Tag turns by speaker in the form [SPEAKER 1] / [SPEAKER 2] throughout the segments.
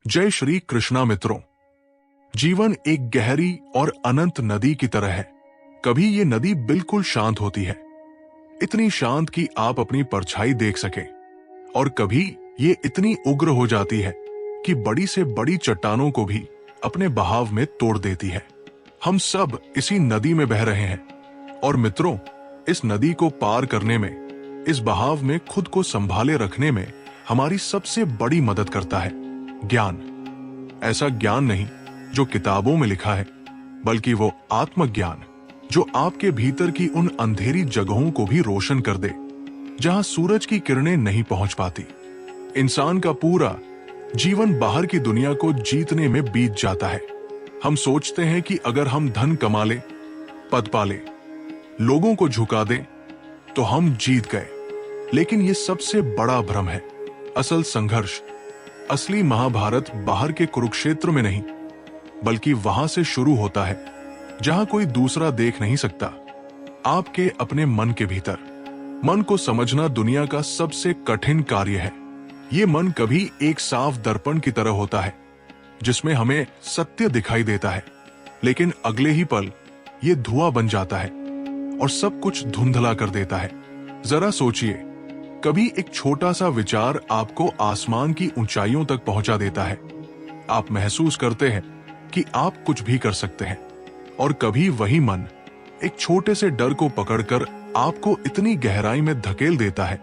[SPEAKER 1] जय श्री कृष्णा मित्रों। जीवन एक गहरी और अनंत नदी की तरह है। कभी ये नदी बिल्कुल शांत होती है, इतनी शांत कि आप अपनी परछाई देख सकें, और कभी ये इतनी उग्र हो जाती है कि बड़ी से बड़ी चट्टानों को भी अपने बहाव में तोड़ देती है। हम सब इसी नदी में बह रहे हैं, और मित्रों, इस नदी को पार करने में, इस बहाव में खुद को संभाले रखने में हमारी सबसे बड़ी मदद करता है ज्ञान। ऐसा ज्ञान नहीं जो किताबों में लिखा है, बल्कि वो आत्मज्ञान जो आपके भीतर की उन अंधेरी जगहों को भी रोशन कर दे जहां सूरज की किरणें नहीं पहुंच पाती। इंसान का पूरा जीवन बाहर की दुनिया को जीतने में बीत जाता है। हम सोचते हैं कि अगर हम धन कमा ले, पद पाले, लोगों को झुका दें तो हम जीत गए। लेकिन यह सबसे बड़ा भ्रम है। असल संघर्ष, असली महाभारत बाहर के कुरुक्षेत्र में नहीं, बल्कि वहां से शुरू होता है जहां कोई दूसरा देख नहीं सकता, आपके अपने मन के भीतर। मन को समझना दुनिया का सबसे कठिन कार्य है। ये मन कभी एक साफ दर्पण की तरह होता है जिसमें हमें सत्य दिखाई देता है, लेकिन अगले ही पल ये धुआं बन जाता है और सब कुछ धुंधला कर देता है। जरा सोचिए, कभी एक छोटा सा विचार आपको आसमान की ऊंचाइयों तक पहुंचा देता है। आप महसूस करते हैं कि आप कुछ भी कर सकते हैं, और कभी वही मन एक छोटे से डर को पकड़कर आपको इतनी गहराई में धकेल देता है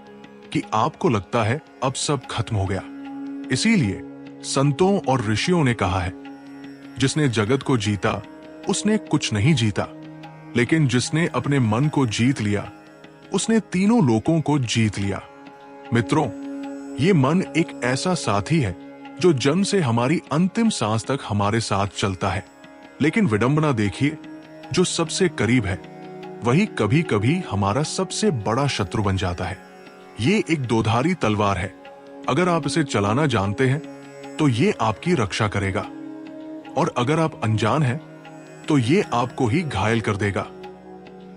[SPEAKER 1] कि आपको लगता है अब सब खत्म हो गया। इसीलिए संतों और ऋषियों ने कहा है, जिसने जगत को जीता उसने कुछ नहीं जीता, लेकिन जिसने अपने मन को जीत लिया उसने तीनों लोकों को जीत लिया। मित्रों, ये मन एक ऐसा साथी है जो जन्म से हमारी अंतिम सांस तक हमारे साथ चलता है। लेकिन विडंबना देखिए, जो सबसे करीब है वही कभी कभी हमारा सबसे बड़ा शत्रु बन जाता है। ये एक दोधारी तलवार है। अगर आप इसे चलाना जानते हैं तो ये आपकी रक्षा करेगा, और अगर आप अनजान हैं तो ये आपको ही घायल कर देगा।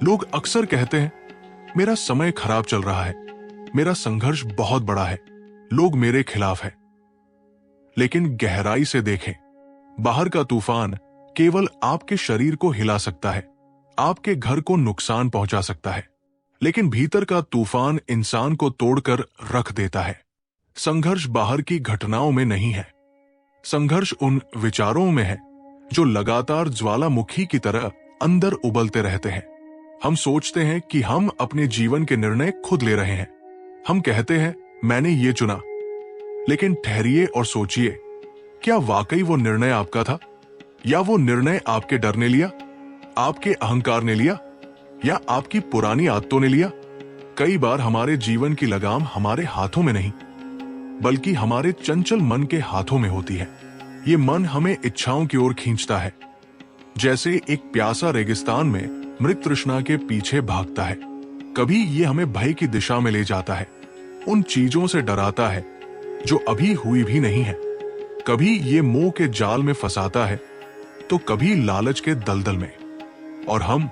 [SPEAKER 1] लोग अक्सर कहते हैं, मेरा समय खराब चल रहा है, मेरा संघर्ष बहुत बड़ा है, लोग मेरे खिलाफ हैं। लेकिन गहराई से देखें, बाहर का तूफान केवल आपके शरीर को हिला सकता है, आपके घर को नुकसान पहुंचा सकता है, लेकिन भीतर का तूफान इंसान को तोड़कर रख देता है। संघर्ष बाहर की घटनाओं में नहीं है, संघर्ष उन विचारों में है जो लगातार ज्वालामुखी की तरह अंदर उबलते रहते हैं। हम सोचते हैं कि हम अपने जीवन के निर्णय खुद ले रहे हैं। हम कहते हैं, मैंने ये चुना। लेकिन ठहरिए और सोचिए, क्या वाकई वो निर्णय आपका था, या वो निर्णय आपके डर ने लिया, आपके अहंकार ने लिया, या आपकी पुरानी आदतों ने लिया? कई बार हमारे जीवन की लगाम हमारे हाथों में नहीं, बल्कि हमारे चंचल मन के हाथों में होती है। ये मन हमें इच्छाओं की ओर खींचता है, जैसे एक प्यासा रेगिस्तान में मृत तृष्णा के पीछे भागता है। कभी ये हमें भय की दिशा में ले जाता है, उन चीजों से डराता है जो अभी हुई भी नहीं है। कभी ये मोह के जाल में फंसाता है, तो कभी लालच के दलदल में, और हम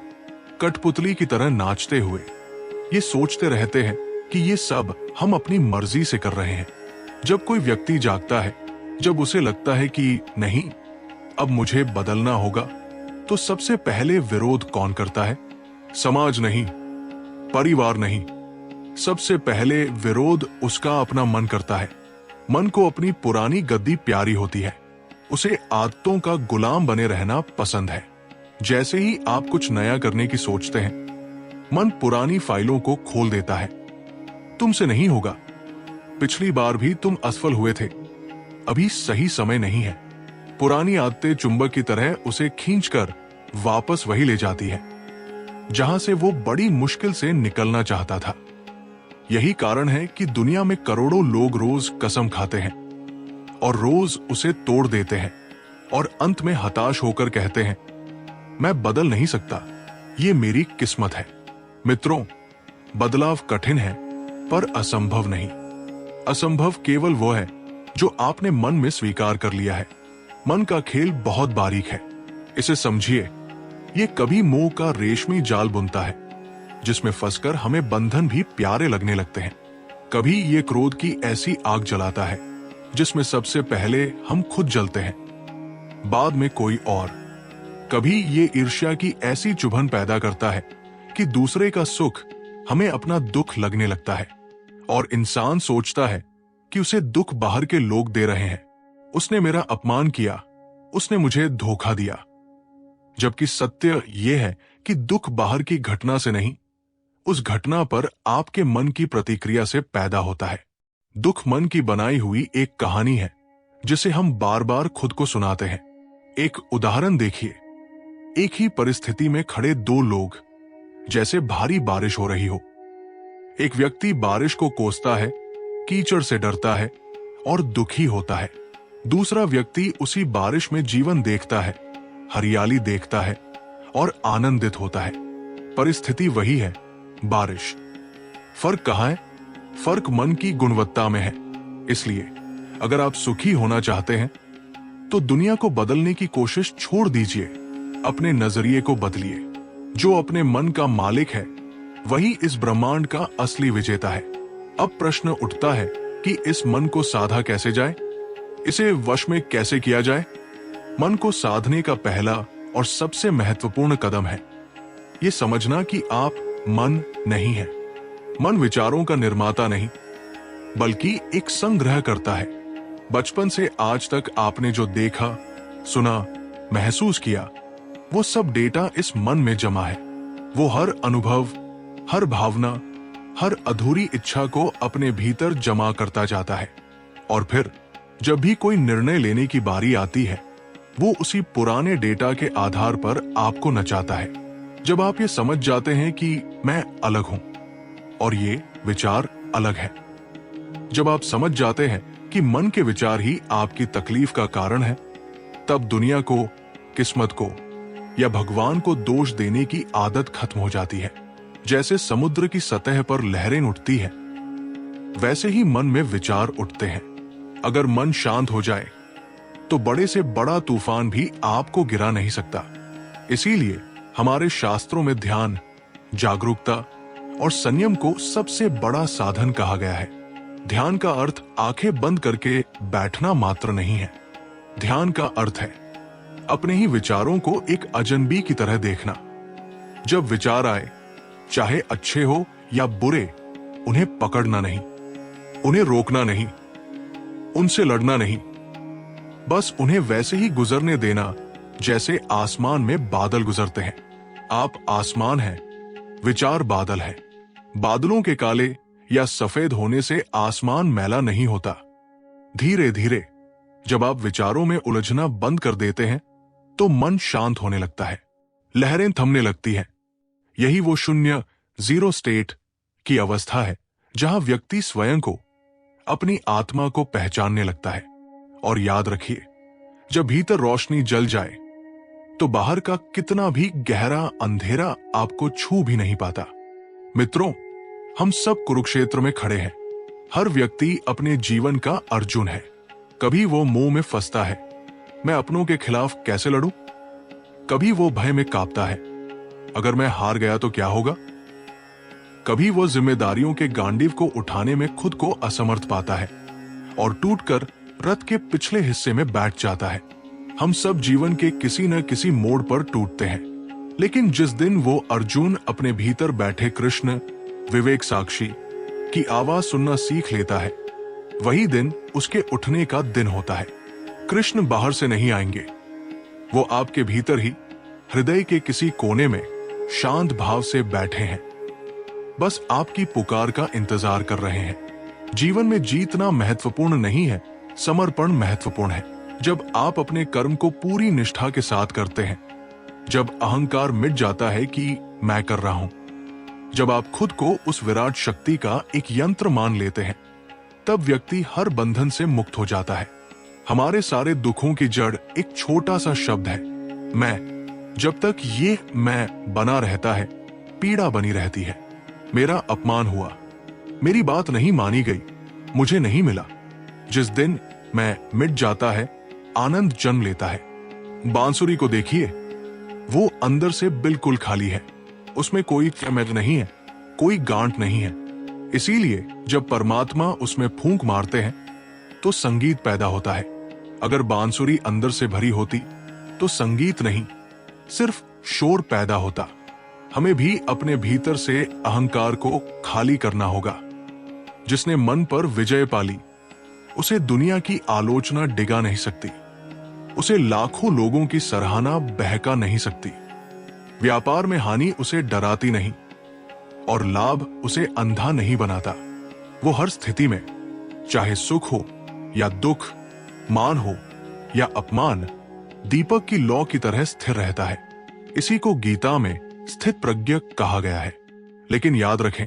[SPEAKER 1] कठपुतली की तरह नाचते हुए ये सोचते रहते हैं कि ये सब हम अपनी मर्जी से कर रहे हैं। जब कोई व्यक्ति जागता है, जब उसे लगता है कि नहीं, अब मुझे बदलना होगा, तो सबसे पहले विरोध कौन करता है? समाज नहीं, परिवार नहीं, सबसे पहले विरोध उसका अपना मन करता है। मन को अपनी पुरानी गद्दी प्यारी होती है, उसे आदतों का गुलाम बने रहना पसंद है। जैसे ही आप कुछ नया करने की सोचते हैं, मन पुरानी फाइलों को खोल देता है। तुमसे नहीं होगा, पिछली बार भी तुम असफल हुए थे, अभी सही समय नहीं है। पुरानी आदतें चुंबक की तरह उसे खींचकर वापस वही ले जाती है जहां से वो बड़ी मुश्किल से निकलना चाहता था। यही कारण है कि दुनिया में करोड़ों लोग रोज कसम खाते हैं और रोज उसे तोड़ देते हैं, और अंत में हताश होकर कहते हैं, मैं बदल नहीं सकता, ये मेरी किस्मत है। मित्रों, बदलाव कठिन है पर असंभव नहीं। असंभव केवल वो है जो आपने मन में स्वीकार कर लिया है। मन का खेल बहुत बारीक है, इसे समझिए। ये कभी मोह का रेशमी जाल बुनता है जिसमें फंसकर हमें बंधन भी प्यारे लगने लगते हैं। कभी ये क्रोध की ऐसी आग जलाता है जिसमें सबसे पहले हम खुद जलते हैं, बाद में कोई और। कभी ये ईर्ष्या की ऐसी चुभन पैदा करता है कि दूसरे का सुख हमें अपना दुख लगने लगता है, और इंसान सोचता है कि उसे दुख बाहर के लोग दे रहे हैं। उसने मेरा अपमान किया, उसने मुझे धोखा दिया। जबकि सत्य यह है कि दुख बाहर की घटना से नहीं, उस घटना पर आपके मन की प्रतिक्रिया से पैदा होता है। दुख मन की बनाई हुई एक कहानी है जिसे हम बार बार खुद को सुनाते हैं। एक उदाहरण देखिए। एक ही परिस्थिति में खड़े दो लोग, जैसे भारी बारिश हो रही हो। एक व्यक्ति बारिश को कोसता है, कीचड़ से डरता है और दुखी होता है। दूसरा व्यक्ति उसी बारिश में जीवन देखता है, हरियाली देखता है और आनंदित होता है। परिस्थिति वही है, बारिश। फर्क कहाँ है? फर्क मन की गुणवत्ता में है। इसलिए अगर आप सुखी होना चाहते हैं तो दुनिया को बदलने की कोशिश छोड़ दीजिए, अपने नजरिए को बदलिए। जो अपने मन का मालिक है वही इस ब्रह्मांड का असली विजेता है। अब प्रश्न उठता है कि इस मन को साधा कैसे जाए, इसे वश में कैसे किया जाए। मन को साधने का पहला और सबसे महत्वपूर्ण कदम है ये समझना कि आप मन नहीं है। मन विचारों का निर्माता नहीं, बल्कि एक संग्रह करता है। बचपन से आज तक आपने जो देखा, सुना, महसूस किया, वो सब डेटा इस मन में जमा है। वो हर अनुभव, हर भावना, हर अधूरी इच्छा को अपने भीतर जमा करता जाता है। और फिर जब भी कोई निर्णय लेने की बारी आती है, वो उसी पुराने डेटा के आधार पर आपको नचाता है। जब आप ये समझ जाते हैं कि मैं अलग हूं और ये विचार अलग है, जब आप समझ जाते हैं कि मन के विचार ही आपकी तकलीफ का कारण है, तब दुनिया को, किस्मत को या भगवान को दोष देने की आदत खत्म हो जाती है। जैसे समुद्र की सतह पर लहरें उठती हैं, वैसे ही मन में विचार उठते हैं। अगर मन शांत हो जाए तो बड़े से बड़ा तूफान भी आपको गिरा नहीं सकता। इसीलिए हमारे शास्त्रों में ध्यान, जागरूकता और संयम को सबसे बड़ा साधन कहा गया है। ध्यान का अर्थ आंखें बंद करके बैठना मात्र नहीं है। ध्यान का अर्थ है अपने ही विचारों को एक अजनबी की तरह देखना। जब विचार आए, चाहे अच्छे हो या बुरे, उन्हें पकड़ना नहीं, उन्हें रोकना नहीं, उनसे लड़ना नहीं, बस उन्हें वैसे ही गुजरने देना जैसे आसमान में बादल गुजरते हैं। आप आसमान हैं, विचार बादल है। बादलों के काले या सफेद होने से आसमान मैला नहीं होता। धीरे धीरे जब आप विचारों में उलझना बंद कर देते हैं तो मन शांत होने लगता है, लहरें थमने लगती हैं। यही वो शून्य, जीरो स्टेट की अवस्था है जहां व्यक्ति स्वयं को, अपनी आत्मा को पहचानने लगता है। और याद रखिए, जब भीतर रोशनी जल जाए तो बाहर का कितना भी गहरा अंधेरा आपको छू भी नहीं पाता। मित्रों, हम सब कुरुक्षेत्र में खड़े हैं। हर व्यक्ति अपने जीवन का अर्जुन है। कभी वो मुंह में फंसता है, मैं अपनों के खिलाफ कैसे लड़ूं? कभी वो भय में कांपता है, अगर मैं हार गया तो क्या होगा? कभी वो जिम्मेदारियों के गांडीव को उठाने में खुद को असमर्थ पाता है और टूटकर रथ के पिछले हिस्से में बैठ जाता है। हम सब जीवन के किसी न किसी मोड़ पर टूटते हैं, लेकिन जिस दिन वो अर्जुन अपने भीतर बैठे कृष्ण, विवेक साक्षी की आवाज सुनना सीख लेता है, वही दिन उसके उठने का दिन होता है। कृष्ण बाहर से नहीं आएंगे, वो आपके भीतर ही हृदय के किसी कोने में शांत भाव से बैठे हैं, बस आपकी पुकार का इंतजार कर रहे हैं। जीवन में जीतना महत्वपूर्ण नहीं है, समर्पण महत्वपूर्ण है। जब आप अपने कर्म को पूरी निष्ठा के साथ करते हैं, जब अहंकार मिट जाता है कि मैं कर रहा हूं, जब आप खुद को उस विराट शक्ति का एक यंत्र मान लेते हैं, तब व्यक्ति हर बंधन से मुक्त हो जाता है। हमारे सारे दुखों की जड़ एक छोटा सा शब्द है, मैं। जब तक ये मैं बना रहता है, पीड़ा बनी रहती है। मेरा अपमान हुआ, मेरी बात नहीं मानी गई, मुझे नहीं मिला। जिस दिन मैं मिट जाता है, आनंद जन्म लेता है। बांसुरी को देखिए, वो अंदर से बिल्कुल खाली है, उसमें कोई चमक नहीं है, कोई गांठ नहीं है। इसीलिए जब परमात्मा उसमें फूंक मारते हैं तो संगीत पैदा होता है। अगर बांसुरी अंदर से भरी होती तो संगीत नहीं, सिर्फ शोर पैदा होता। हमें भी अपने भीतर से अहंकार को खाली करना होगा। जिसने मन पर विजय पाली, उसे दुनिया की आलोचना डिगा नहीं सकती, उसे लाखों लोगों की सराहना बहका नहीं सकती। व्यापार में हानि उसे डराती नहीं और लाभ उसे अंधा नहीं बनाता। वो हर स्थिति में, चाहे सुख हो या दुख, मान हो या अपमान, दीपक की लौ की तरह स्थिर रहता है। इसी को गीता में स्थित प्रज्ञ कहा गया है। लेकिन याद रखें,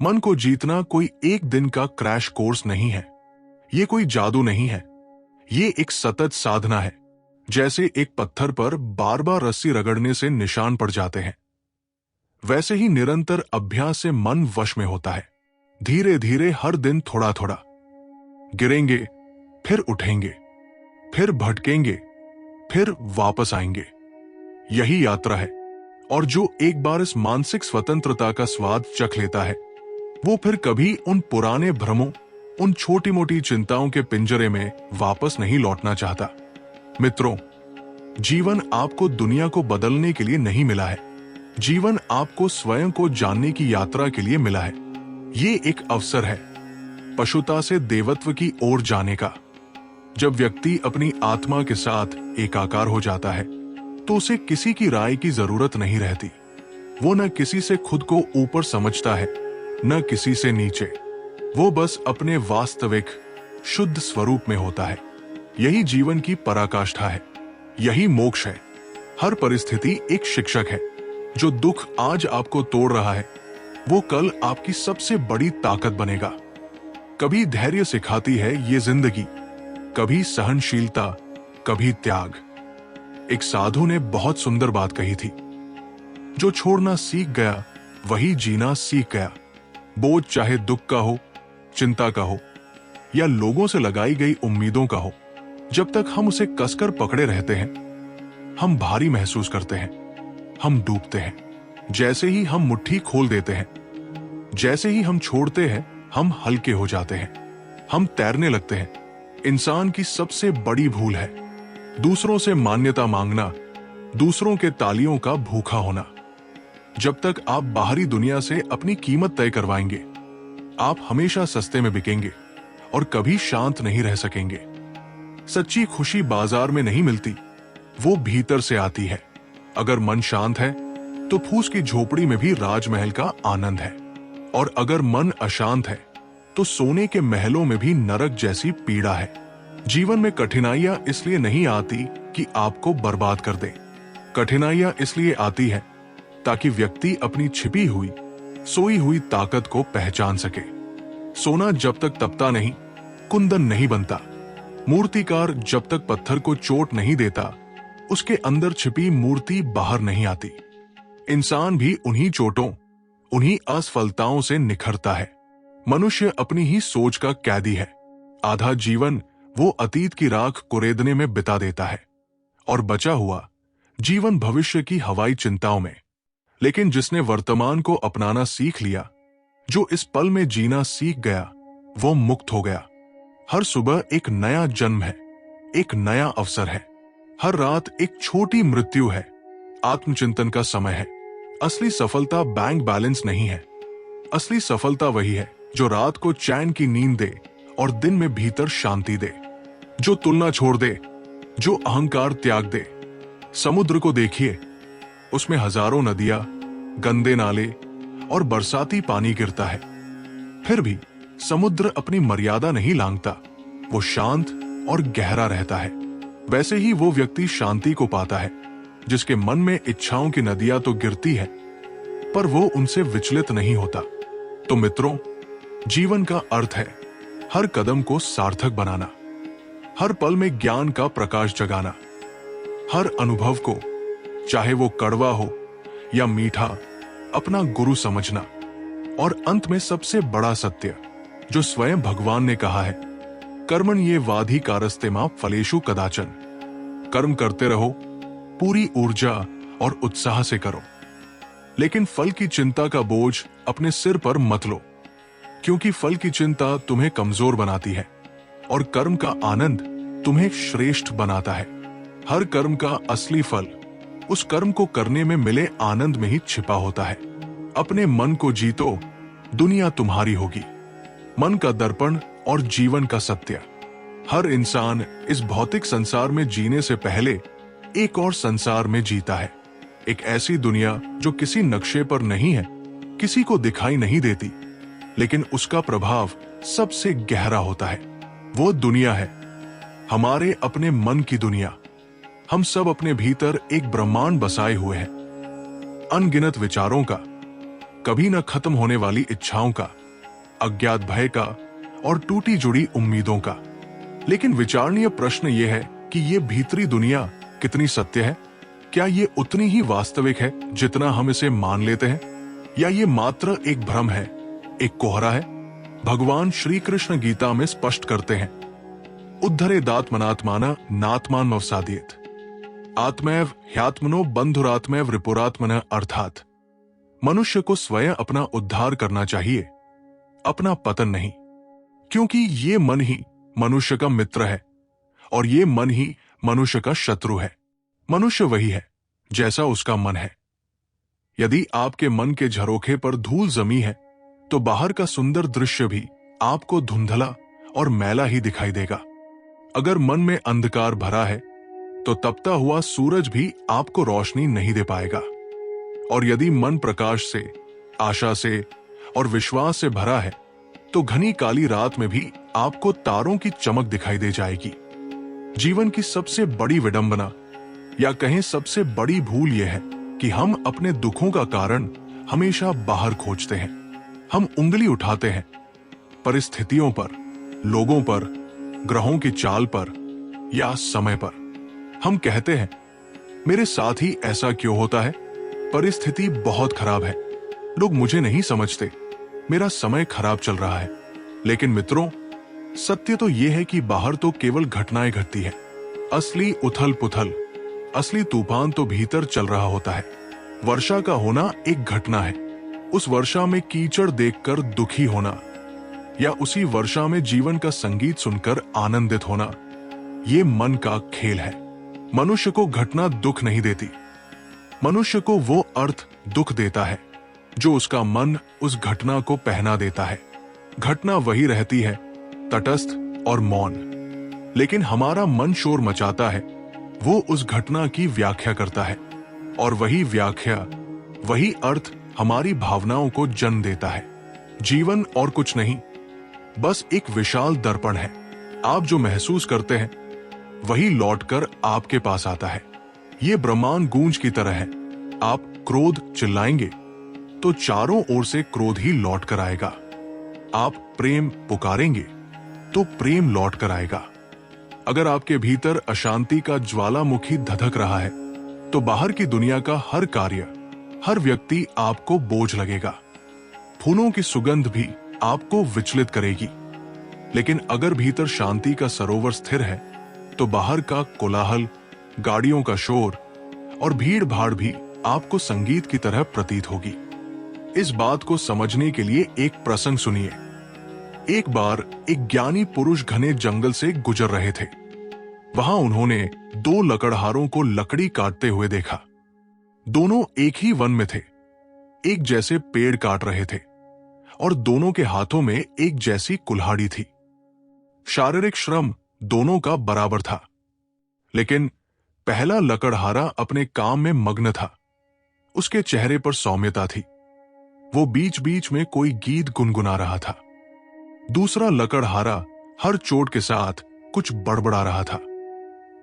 [SPEAKER 1] मन को जीतना कोई एक दिन का क्रैश कोर्स नहीं है। ये कोई जादू नहीं है, ये एक सतत साधना है। जैसे एक पत्थर पर बार बार रस्सी रगड़ने से निशान पड़ जाते हैं, वैसे ही निरंतर अभ्यास से मन वश में होता है। धीरे धीरे हर दिन थोड़ा थोड़ा। गिरेंगे, फिर उठेंगे, फिर भटकेंगे, फिर वापस आएंगे। यही यात्रा है। और जो एक बार इस मानसिक स्वतंत्रता का स्वाद चख लेता है, वो फिर कभी उन पुराने भ्रमों, उन छोटी मोटी चिंताओं के पिंजरे में वापस नहीं लौटना चाहता। मित्रों, जीवन आपको दुनिया को बदलने के लिए नहीं मिला है। जीवन आपको स्वयं को जानने की यात्रा के लिए मिला है। ये एक अवसर है पशुता से देवत्व की ओर जाने का। जब व्यक्ति अपनी आत्मा के साथ एकाकार हो जाता है, तो उसे किसी की राय की जरूरत नहीं रहती। वो न किसी से खुद को ऊपर समझता है, न किसी से नीचे। वो बस अपने वास्तविक शुद्ध स्वरूप में होता है। यही जीवन की पराकाष्ठा है, यही मोक्ष है। हर परिस्थिति एक शिक्षक है। जो दुख आज आपको तोड़ रहा है, वो कल आपकी सबसे बड़ी ताकत बनेगा। कभी धैर्य सिखाती है ये जिंदगी, कभी सहनशीलता, कभी त्याग। एक साधु ने बहुत सुंदर बात कही थी, जो छोड़ना सीख गया वही जीना सीख गया। बोझ चाहे दुख का हो, चिंता का हो या लोगों से लगाई गई उम्मीदों का हो, जब तक हम उसे कसकर पकड़े रहते हैं, हम भारी महसूस करते हैं, हम डूबते हैं। जैसे ही हम मुट्ठी खोल देते हैं, जैसे ही हम छोड़ते हैं, हम हल्के हो जाते हैं, हम तैरने लगते हैं। इंसान की सबसे बड़ी भूल है दूसरों से मान्यता मांगना, दूसरों के तालियों का भूखा होना। जब तक आप बाहरी दुनिया से अपनी कीमत तय करवाएंगे, आप हमेशा सस्ते में बिकेंगे और कभी शांत नहीं रह सकेंगे। सच्ची खुशी बाजार में नहीं मिलती, वो भीतर से आती है। अगर मन शांत है तो फूस की झोपड़ी में भी राजमहल का आनंद है, और अगर मन अशांत है तो सोने के महलों में भी नरक जैसी पीड़ा है। जीवन में कठिनाइयां इसलिए नहीं आती कि आपको बर्बाद कर दे। कठिनाइयां इसलिए आती है ताकि व्यक्ति अपनी छिपी हुई, सोई हुई ताकत को पहचान सके। सोना जब तक तपता नहीं, कुंदन नहीं बनता। मूर्तिकार जब तक पत्थर को चोट नहीं देता, उसके अंदर छिपी मूर्ति बाहर नहीं आती। इंसान भी उन्हीं चोटों, उन्हीं असफलताओं से निखरता है। मनुष्य अपनी ही सोच का कैदी है। आधा जीवन वो अतीत की राख कुरेदने में बिता देता है और बचा हुआ जीवन भविष्य की हवाई चिंताओं में। लेकिन जिसने वर्तमान को अपनाना सीख लिया, जो इस पल में जीना सीख गया, वो मुक्त हो गया। हर सुबह एक नया जन्म है, एक नया अवसर है। हर रात एक छोटी मृत्यु है। आत्मचिंतन का समय है। असली सफलता बैंक बैलेंस नहीं है। असली सफलता वही है जो रात को चैन की नींद दे और दिन में भीतर शांति दे, जो तुलना छोड़ दे, जो अहंकार त्याग दे। समुद्र को देखिए, उसमें हजारों नदियां, गंदे नाले और बरसाती पानी गिरता है, फिर भी समुद्र अपनी मर्यादा नहीं लांघता। वो शांत और गहरा रहता है। वैसे ही वो व्यक्ति शांति को पाता है जिसके मन में इच्छाओं की नदियां तो गिरती है, पर वो उनसे विचलित नहीं होता। तो मित्रों, जीवन का अर्थ है हर कदम को सार्थक बनाना, हर पल में ज्ञान का प्रकाश जगाना, हर अनुभव को, चाहे वो कड़वा हो या मीठा, अपना गुरु समझना। और अंत में सबसे बड़ा सत्य जो स्वयं भगवान ने कहा है, कर्मण ये वाधी कारस्ते मां फलेषु कदाचन। कर्म करते रहो, पूरी ऊर्जा और उत्साह से करो, लेकिन फल की चिंता का बोझ अपने सिर पर मत लो, क्योंकि फल की चिंता तुम्हें कमजोर बनाती है और कर्म का आनंद तुम्हें श्रेष्ठ बनाता है। हर कर्म का असली फल उस कर्म को करने में मिले आनंद में ही छिपा होता है। अपने मन को जीतो, दुनिया तुम्हारी होगी। मन का दर्पण और जीवन का सत्य। हर इंसान इस भौतिक संसार में जीने से पहले एक और संसार में जीता है। एक ऐसी दुनिया जो किसी नक्शे पर नहीं है, किसी को दिखाई नहीं देती, लेकिन उसका प्रभाव सबसे गहरा होता है। वो दुनिया है हमारे अपने मन की दुनिया। हम सब अपने भीतर एक ब्रह्मांड बसाए हुए हैं, अनगिनत विचारों का, कभी न खत्म होने वाली इच्छाओं का, अज्ञात भय का और टूटी जुड़ी उम्मीदों का। लेकिन विचारणीय प्रश्न यह है कि ये भीतरी दुनिया कितनी सत्य है? क्या ये उतनी ही वास्तविक है जितना हम इसे मान लेते हैं, या ये मात्र एक भ्रम है, एक कोहरा है? भगवान श्री कृष्ण गीता में स्पष्ट करते हैं, उद्धरेदात्मनात्माना नात्मानमवसादयेत, आत्मैव ह्यात्मनो बंधुरात्मैव रिपुरात्मनः। अर्थात मनुष्य को स्वयं अपना उद्धार करना चाहिए, अपना पतन नहीं, क्योंकि ये मन ही मनुष्य का मित्र है और ये मन ही मनुष्य का शत्रु है। मनुष्य वही है जैसा उसका मन है। यदि आपके मन के झरोखे पर धूल जमी है तो बाहर का सुंदर दृश्य भी आपको धुंधला और मैला ही दिखाई देगा। अगर मन में अंधकार भरा है तो तपता हुआ सूरज भी आपको रोशनी नहीं दे पाएगा। और यदि मन प्रकाश से, आशा से और विश्वास से भरा है तो घनी काली रात में भी आपको तारों की चमक दिखाई दे जाएगी। जीवन की सबसे बड़ी विडंबना या कहें सबसे बड़ी भूल यह है कि हम अपने दुखों का कारण हमेशा बाहर खोजते हैं। हम उंगली उठाते हैं परिस्थितियों पर, लोगों पर, ग्रहों की चाल पर या समय पर। हम कहते हैं, मेरे साथ ही ऐसा क्यों होता है? परिस्थिति बहुत खराब है, लोग मुझे नहीं समझते, मेरा समय खराब चल रहा है। लेकिन मित्रों, सत्य तो यह है कि बाहर तो केवल घटनाएं घटती हैं। असली उथल पुथल, असली तूफान तो भीतर चल रहा होता है। वर्षा का होना एक घटना है, उस वर्षा में कीचड़ देखकर दुखी होना या उसी वर्षा में जीवन का संगीत सुनकर आनंदित होना, ये मन का खेल है। मनुष्य को घटना दुख नहीं देती, मनुष्य को वो अर्थ दुख देता है जो उसका मन उस घटना को पहना देता है। घटना वही रहती है, तटस्थ और मौन, लेकिन हमारा मन शोर मचाता है। वो उस घटना की व्याख्या करता है और वही व्याख्या, वही अर्थ हमारी भावनाओं को जन्म देता है। जीवन और कुछ नहीं, बस एक विशाल दर्पण है। आप जो महसूस करते हैं वही लौटकर आपके पास आता है। ये ब्रह्मांड गूंज की तरह है। आप क्रोध चिल्लाएंगे तो चारों ओर से क्रोध ही लौट कर आएगा। आप प्रेम पुकारेंगे तो प्रेम लौट कर आएगा। अगर आपके भीतर अशांति का ज्वालामुखी धधक रहा है तो बाहर की दुनिया का हर कार्य, हर व्यक्ति आपको बोझ लगेगा। फूलों की सुगंध भी आपको विचलित करेगी। लेकिन अगर भीतर शांति का सरोवर स्थिर है तो बाहर का कोलाहल, गाड़ियों का शोर और भीड़ भाड़ भी आपको संगीत की तरह प्रतीत होगी। इस बात को समझने के लिए एक प्रसंग सुनिए। एक बार एक ज्ञानी पुरुष घने जंगल से गुजर रहे थे। वहां उन्होंने दो लकड़हारों को लकड़ी काटते हुए देखा। दोनों एक ही वन में थे, एक जैसे पेड़ काट रहे थे और दोनों के हाथों में एक जैसी कुल्हाड़ी थी। शारीरिक श्रम दोनों का बराबर था, लेकिन पहला लकड़हारा अपने काम में मग्न था। उसके चेहरे पर सौम्यता थी, वो बीच बीच में कोई गीत गुनगुना रहा था। दूसरा लकड़हारा हर चोट के साथ कुछ बड़बड़ा रहा था।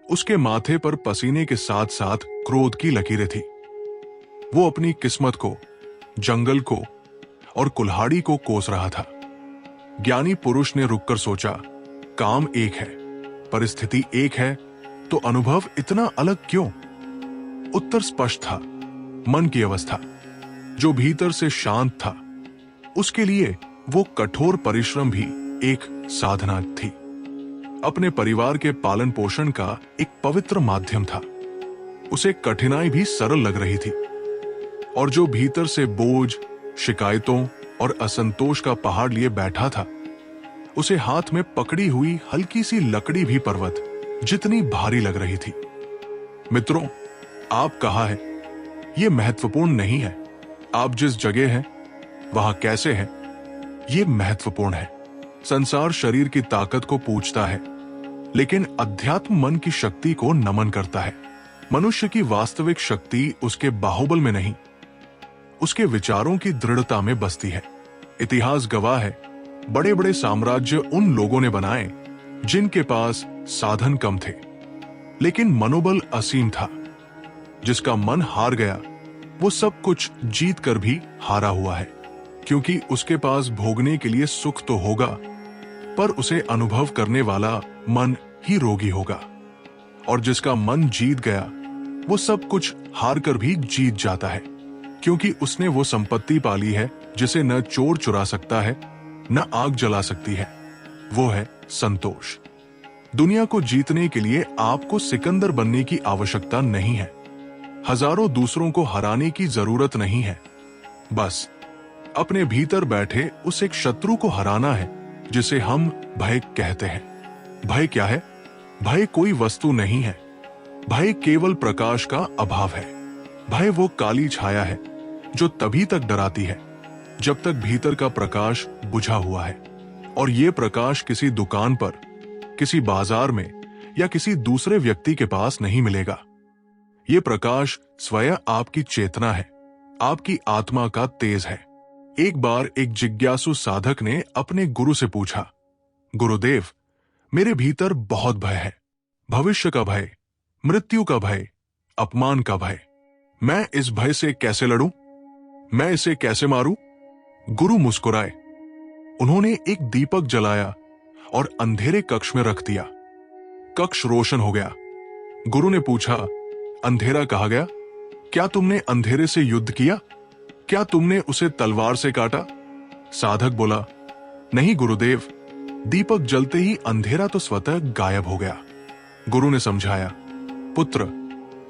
[SPEAKER 1] उसके माथे पर पसीने के साथ साथ क्रोध की लकीरें थी। वो अपनी किस्मत को, जंगल को और कुल्हाड़ी को कोस रहा था। ज्ञानी पुरुष ने रुककर सोचा, काम एक है, परिस्थिति एक है, तो अनुभव इतना अलग क्यों? उत्तर स्पष्ट था, मन की अवस्था। जो भीतर से शांत था, उसके लिए वो कठोर परिश्रम भी एक साधना थी। अपने परिवार के पालन पोषण का एक पवित्र माध्यम था। उसे कठिनाई भी सरल लग रही थी। और जो भीतर से बोझ, शिकायतों और असंतोष का पहाड़ लिए बैठा था, उसे हाथ में पकड़ी हुई हल्की सी लकड़ी भी पर्वत जितनी भारी लग रही थी। मित्रों, आप कहाँ हैं? ये महत्वपूर्ण नहीं है। आप जिस जगह हैं वहां कैसे हैं, ये महत्वपूर्ण है। संसार शरीर की ताकत को पूछता है, लेकिन अध्यात्म मन की शक्ति को नमन करता है। मनुष्य की वास्तविक शक्ति उसके बाहुबल में नहीं, उसके विचारों की दृढ़ता में बसती है। इतिहास गवाह है, बड़े बड़े साम्राज्य उन लोगों ने बनाए जिनके पास साधन कम थे, लेकिन मनोबल असीम था। जिसका मन हार गया वो सब कुछ जीत कर भी हारा हुआ है, क्योंकि उसके पास भोगने के लिए सुख तो होगा, पर उसे अनुभव करने वाला मन ही रोगी होगा। और जिसका मन जीत गया वो सब कुछ हार कर भी जीत जाता है, क्योंकि उसने वो संपत्ति पाली है जिसे न चोर चुरा सकता है न आग जला सकती है। वो है संतोष। दुनिया को जीतने के लिए आपको सिकंदर बनने की आवश्यकता नहीं है। हजारों दूसरों को हराने की जरूरत नहीं है। बस अपने भीतर बैठे उस एक शत्रु को हराना है जिसे हम भय कहते हैं। भय क्या है? भय कोई वस्तु नहीं है। भय केवल प्रकाश का अभाव है। भय वो काली छाया है जो तभी तक डराती है जब तक भीतर का प्रकाश बुझा हुआ है। और ये प्रकाश किसी दुकान पर, किसी बाजार में या किसी दूसरे व्यक्ति के पास नहीं मिलेगा। ये प्रकाश स्वयं आपकी चेतना है, आपकी आत्मा का तेज है। एक बार एक जिज्ञासु साधक ने अपने गुरु से पूछा, गुरुदेव, मेरे भीतर बहुत भय है। भविष्य का भय, मृत्यु का भय, अपमान का भय। मैं इस भय से कैसे लड़ूं? मैं इसे कैसे मारूं? गुरु मुस्कुराए। उन्होंने एक दीपक जलाया और अंधेरे कक्ष में रख दिया। कक्ष रोशन हो गया। गुरु ने पूछा, अंधेरा कहाँ गया? क्या तुमने अंधेरे से युद्ध किया? क्या तुमने उसे तलवार से काटा? साधक बोला, नहीं गुरुदेव, दीपक जलते ही अंधेरा तो स्वतः गायब हो गया। गुरु ने समझाया, पुत्र,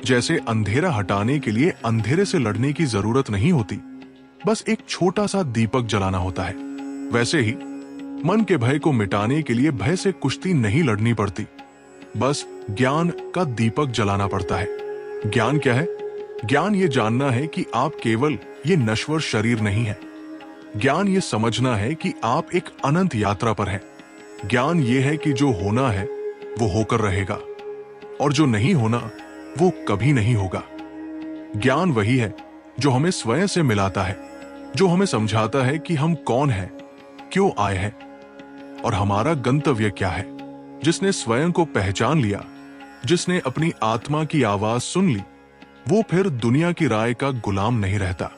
[SPEAKER 1] जैसे अंधेरा हटाने के लिए अंधेरे से लड़ने की जरूरत नहीं होती, बस एक छोटा सा दीपक जलाना होता है, वैसे ही मन के भय को मिटाने के लिए भय से कुश्ती नहीं लड़नी पड़ती, बस ज्ञान का दीपक जलाना पड़ता है। ज्ञान क्या है? ज्ञान ये जानना है कि आप केवल ये नश्वर शरीर नहीं है। ज्ञान ये समझना है कि आप एक अनंत यात्रा पर हैं। ज्ञान ये है कि जो होना है वो होकर रहेगा और जो नहीं होना वो कभी नहीं होगा। ज्ञान वही है जो हमें स्वयं से मिलाता है, जो हमें समझाता है कि हम कौन हैं, क्यों आए हैं और हमारा गंतव्य क्या है। जिसने स्वयं को पहचान लिया, जिसने अपनी आत्मा की आवाज सुन ली, वो फिर दुनिया की राय का गुलाम नहीं रहता।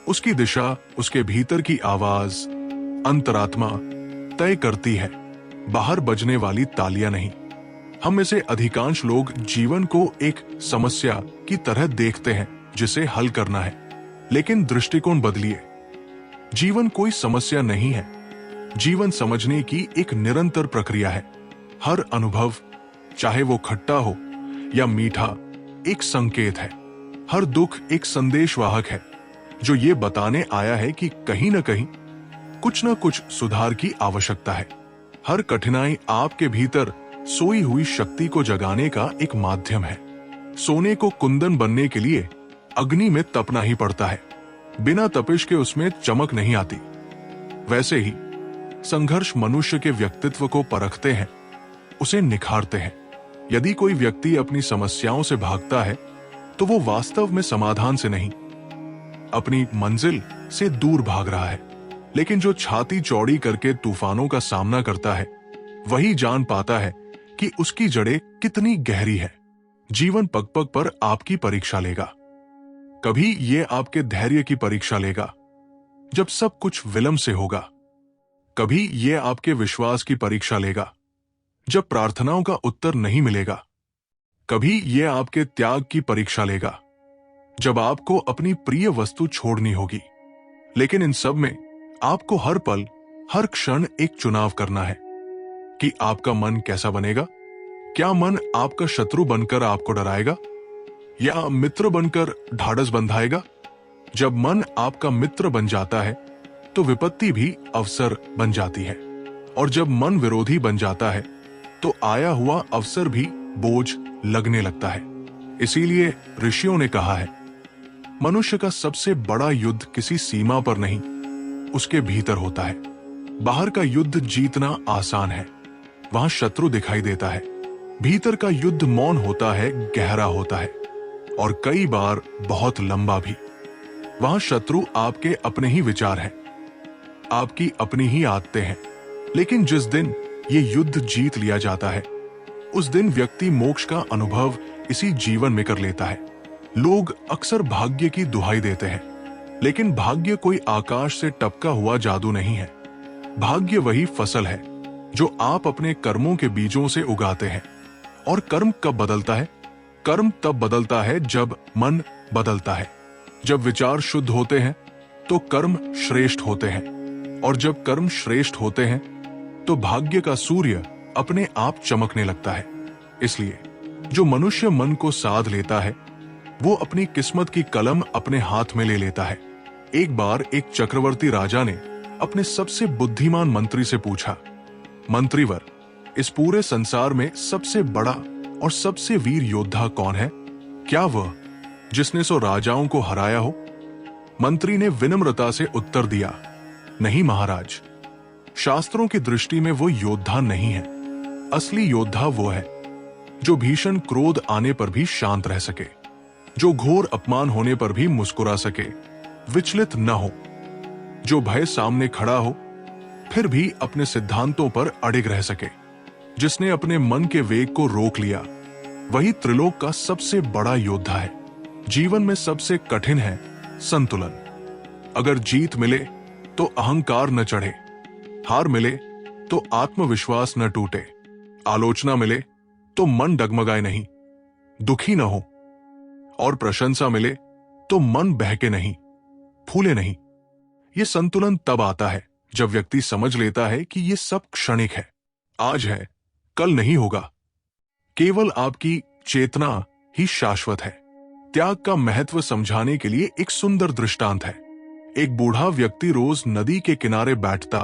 [SPEAKER 1] उसकी दिशा उसके भीतर की आवाज, अंतरात्मा तय करती है, बाहर बजने वाली तालियां नहीं। हम में से अधिकांश लोग जीवन को एक समस्या की तरह देखते हैं जिसे हल करना है, लेकिन दृष्टिकोण बदलिए। जीवन कोई समस्या नहीं है। जीवन समझने की एक निरंतर प्रक्रिया है। हर अनुभव, चाहे वो खट्टा हो या मीठा, एक संकेत है। हर दुख एक संदेशवाहक है जो ये बताने आया है कि कहीं न कहीं कुछ न कुछ सुधार की आवश्यकता है। हर कठिनाई आपके भीतर सोई हुई शक्ति को जगाने का एक माध्यम है। सोने को कुंदन बनने के लिए अग्नि में तपना ही पड़ता है, बिना तपिश के उसमें चमक नहीं आती। वैसे ही संघर्ष मनुष्य के व्यक्तित्व को परखते हैं, उसे निखारते हैं। यदि कोई व्यक्ति अपनी समस्याओं से भागता है तो वो वास्तव में समाधान से नहीं, अपनी मंजिल से दूर भाग रहा है। लेकिन जो छाती चौड़ी करके तूफानों का सामना करता है, वही जान पाता है कि उसकी जड़ें कितनी गहरी है। जीवन पग पग पर आपकी परीक्षा लेगा। कभी ये आपके धैर्य की परीक्षा लेगा जब सब कुछ विलंब से होगा। कभी ये आपके विश्वास की परीक्षा लेगा जब प्रार्थनाओं का उत्तर नहीं मिलेगा। कभी ये आपके त्याग की परीक्षा लेगा जब आपको अपनी प्रिय वस्तु छोड़नी होगी। लेकिन इन सब में आपको हर पल, हर क्षण एक चुनाव करना है कि आपका मन कैसा बनेगा। क्या मन आपका शत्रु बनकर आपको डराएगा या मित्र बनकर ढाढ़स बंधाएगा? जब मन आपका मित्र बन जाता है तो विपत्ति भी अवसर बन जाती है और जब मन विरोधी बन जाता है तो आया हुआ अवसर भी बोझ लगने लगता है। इसीलिए ऋषियों ने कहा है, मनुष्य का सबसे बड़ा युद्ध किसी सीमा पर नहीं, उसके भीतर होता है। बाहर का युद्ध जीतना आसान है, वहां शत्रु दिखाई देता है। भीतर का युद्ध मौन होता है, गहरा होता है और कई बार बहुत लंबा भी। वहां शत्रु आपके अपने ही विचार हैं, आपकी अपनी ही आदतें हैं। लेकिन जिस दिन ये युद्ध जीत लिया जाता है, उस दिन व्यक्ति मोक्ष का अनुभव इसी जीवन में कर लेता है। लोग अक्सर भाग्य की दुहाई देते हैं, लेकिन भाग्य कोई आकाश से टपका हुआ जादू नहीं है। भाग्य वही फसल है जो आप अपने कर्मों के बीजों से उगाते हैं। और कर्म कब बदलता है? कर्म तब बदलता है जब मन बदलता है। जब विचार शुद्ध होते हैं तो कर्म श्रेष्ठ होते हैं, और जब कर्म श्रेष्ठ होते हैं तो भाग्य का सूर्य अपने आप चमकने लगता है। इसलिए जो मनुष्य मन को साध लेता है, वो अपनी किस्मत की कलम अपने हाथ में ले लेता है। एक बार एक चक्रवर्ती राजा ने अपने सबसे बुद्धिमान मंत्री से पूछा, मंत्रीवर, इस पूरे संसार में सबसे बड़ा और सबसे वीर योद्धा कौन है? क्या वह जिसने सो राजाओं को हराया हो? मंत्री ने विनम्रता से उत्तर दिया, नहीं महाराज, शास्त्रों की दृष्टि में वो योद्धा नहीं है। असली योद्धा वो है जो भीषण क्रोध आने पर भी शांत रह सके, जो घोर अपमान होने पर भी मुस्कुरा सके, विचलित न हो, जो भय सामने खड़ा हो फिर भी अपने सिद्धांतों पर अडिग रह सके, जिसने अपने मन के वेग को रोक लिया, वही त्रिलोक का सबसे बड़ा योद्धा है। जीवन में सबसे कठिन है संतुलन। अगर जीत मिले तो अहंकार न चढ़े, हार मिले तो आत्मविश्वास न टूटे, आलोचना मिले तो मन डगमगाए नहीं, दुखी न हो, और प्रशंसा मिले तो मन बहके नहीं, फूले नहीं। यह संतुलन तब आता है जब व्यक्ति समझ लेता है कि यह सब क्षणिक है, आज है, कल नहीं होगा। केवल आपकी चेतना ही शाश्वत है। त्याग का महत्व समझाने के लिए एक सुंदर दृष्टांत है। एक बूढ़ा व्यक्ति रोज नदी के किनारे बैठता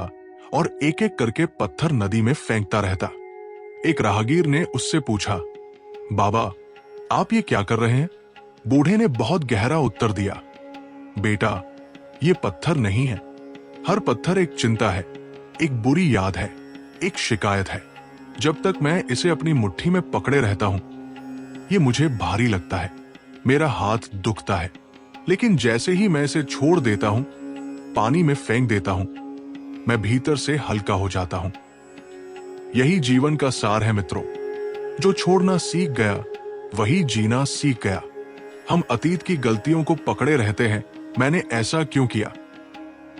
[SPEAKER 1] और एक एक करके पत्थर नदी में फेंकता रहता। एक राहगीर ने उससे पूछा, बाबा, आप ये क्या कर रहे हैं? बूढ़े ने बहुत गहरा उत्तर दिया, बेटा, ये पत्थर नहीं है। हर पत्थर एक चिंता है, एक बुरी याद है, एक शिकायत है। जब तक मैं इसे अपनी मुट्ठी में पकड़े रहता हूं, ये मुझे भारी लगता है, मेरा हाथ दुखता है। लेकिन जैसे ही मैं इसे छोड़ देता हूं, पानी में फेंक देता हूं, मैं भीतर से हल्का हो जाता हूं। यही जीवन का सार है मित्रों। जो छोड़ना सीख गया वही जीना सीख गया। हम अतीत की गलतियों को पकड़े रहते हैं, मैंने ऐसा क्यों किया।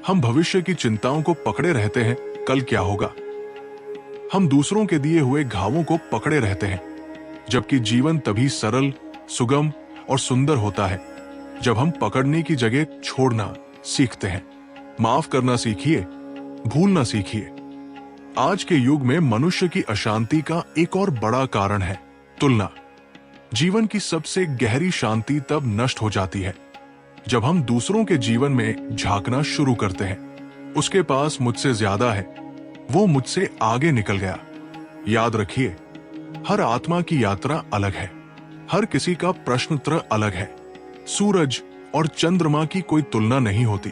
[SPEAKER 1] हम भविष्य की चिंताओं को पकड़े रहते हैं, कल क्या होगा। हम दूसरों के दिए हुए घावों को पकड़े रहते हैं, जबकि जीवन तभी सरल, सुगम और सुंदर होता है जब हम पकड़ने की जगह छोड़ना सीखते हैं। माफ करना सीखिए, भूलना सीखिए। आज के युग में मनुष्य की अशांति का एक और बड़ा कारण है तुलना। जीवन की सबसे गहरी शांति तब नष्ट हो जाती है जब हम दूसरों के जीवन में झांकना शुरू करते हैं। उसके पास मुझसे ज्यादा है, वो मुझसे आगे निकल गया। याद रखिए, हर आत्मा की यात्रा अलग है, हर किसी का प्रश्नोत्तर अलग है। सूरज और चंद्रमा की कोई तुलना नहीं होती,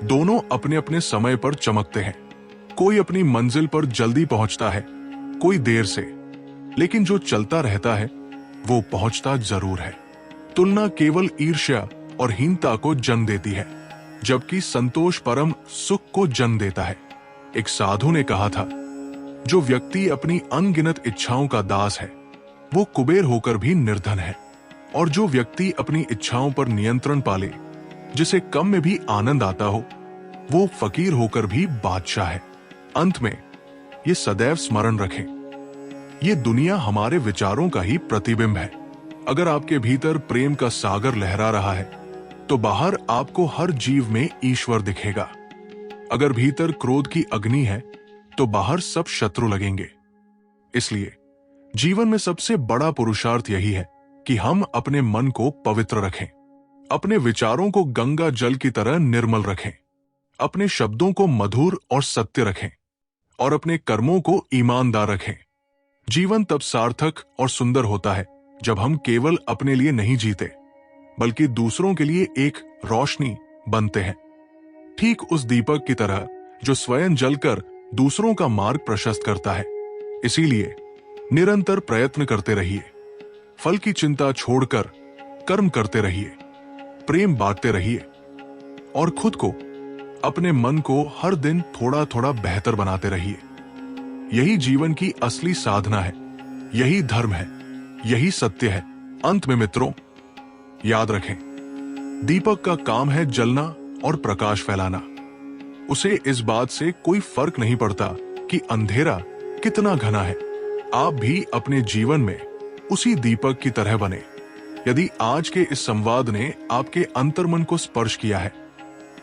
[SPEAKER 1] दोनों अपने अपने समय पर चमकते हैं। कोई अपनी मंजिल पर जल्दी पहुंचता है, कोई देर से, लेकिन जो चलता रहता है वो पहुंचता जरूर है। तुलना केवल ईर्ष्या और हीनता को जन्म देती है, जबकि संतोष परम सुख को जन्म देता है। एक साधु ने कहा था, जो व्यक्ति अपनी अनगिनत इच्छाओं का दास है वो कुबेर होकर भी निर्धन है, और जो व्यक्ति अपनी इच्छाओं पर नियंत्रण पाले, जिसे कम में भी आनंद आता हो, वो फकीर होकर भी बादशाह है। अंत में ये सदैव स्मरण रखें, ये दुनिया हमारे विचारों का ही प्रतिबिंब है। अगर आपके भीतर प्रेम का सागर लहरा रहा है तो बाहर आपको हर जीव में ईश्वर दिखेगा। अगर भीतर क्रोध की अग्नि है तो बाहर सब शत्रु लगेंगे। इसलिए जीवन में सबसे बड़ा पुरुषार्थ यही है कि हम अपने मन को पवित्र रखें, अपने विचारों को गंगा जल की तरह निर्मल रखें, अपने शब्दों को मधुर और सत्य रखें, और अपने कर्मों को ईमानदार रखें। जीवन तब सार्थक और सुंदर होता है जब हम केवल अपने लिए नहीं जीते, बल्कि दूसरों के लिए एक रोशनी बनते हैं, ठीक उस दीपक की तरह जो स्वयं जलकर दूसरों का मार्ग प्रशस्त करता है। इसीलिए निरंतर प्रयत्न करते रहिए, फल की चिंता छोड़कर कर्म करते रहिए, प्रेम बांटते रहिए और खुद को, अपने मन को हर दिन थोड़ा थोड़ा बेहतर बनाते रहिए। यही जीवन की असली साधना है, यही धर्म है, यही सत्य है। अंत में मित्रों, याद रखें, दीपक का काम है जलना और प्रकाश फैलाना। उसे इस बात से कोई फर्क नहीं पड़ता कि अंधेरा कितना घना है। आप भी अपने जीवन में उसी दीपक की तरह बने। यदि आज के इस संवाद ने आपके अंतर्मन को स्पर्श किया है,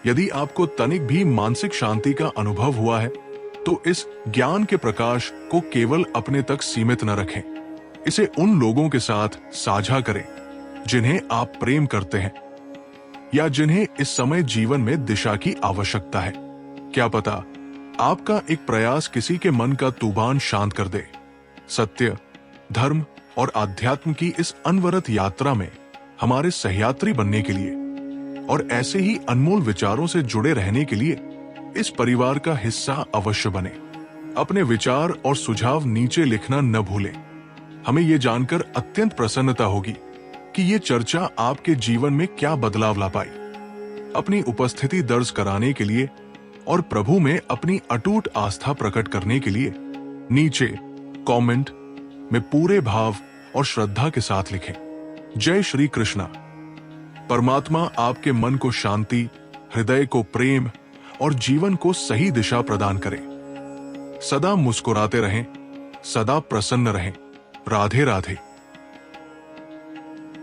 [SPEAKER 1] यदि आपको तनिक भी मानसिक शांति का अनुभव हुआ है, तो इस ज्ञान के प्रकाश को केवल अपने तक सीमित न रखें। इसे उन लोगों के साथ साझा करें जिन्हें आप प्रेम करते हैं या जिन्हें इस समय जीवन में दिशा की आवश्यकता है। क्या पता आपका एक प्रयास किसी के मन का तूफान शांत कर दे। सत्य, धर्म और आध्यात्म की इस अनवरत यात्रा में हमारे सहयात्री बनने के लिए और ऐसे ही अनमोल विचारों से जुड़े रहने के लिए इस परिवार का हिस्सा अवश्य बने। अपने विचार और सुझाव नीचे लिखना न भूलें। हमें ये जानकर अत्यंत प्रसन्नता होगी कि ये चर्चा आपके जीवन में क्या बदलाव ला पाई। अपनी उपस्थिति दर्ज कराने के लिए और प्रभु में अपनी अटूट आस्था प्रकट करने के लिए नीचे कमेंट में पूरे भाव और श्रद्धा के साथ लिखें, जय श्री कृष्णा। परमात्मा आपके मन को शांति, हृदय को प्रेम और जीवन को सही दिशा प्रदान करे। सदा मुस्कुराते रहें, सदा प्रसन्न रहें। राधे राधे।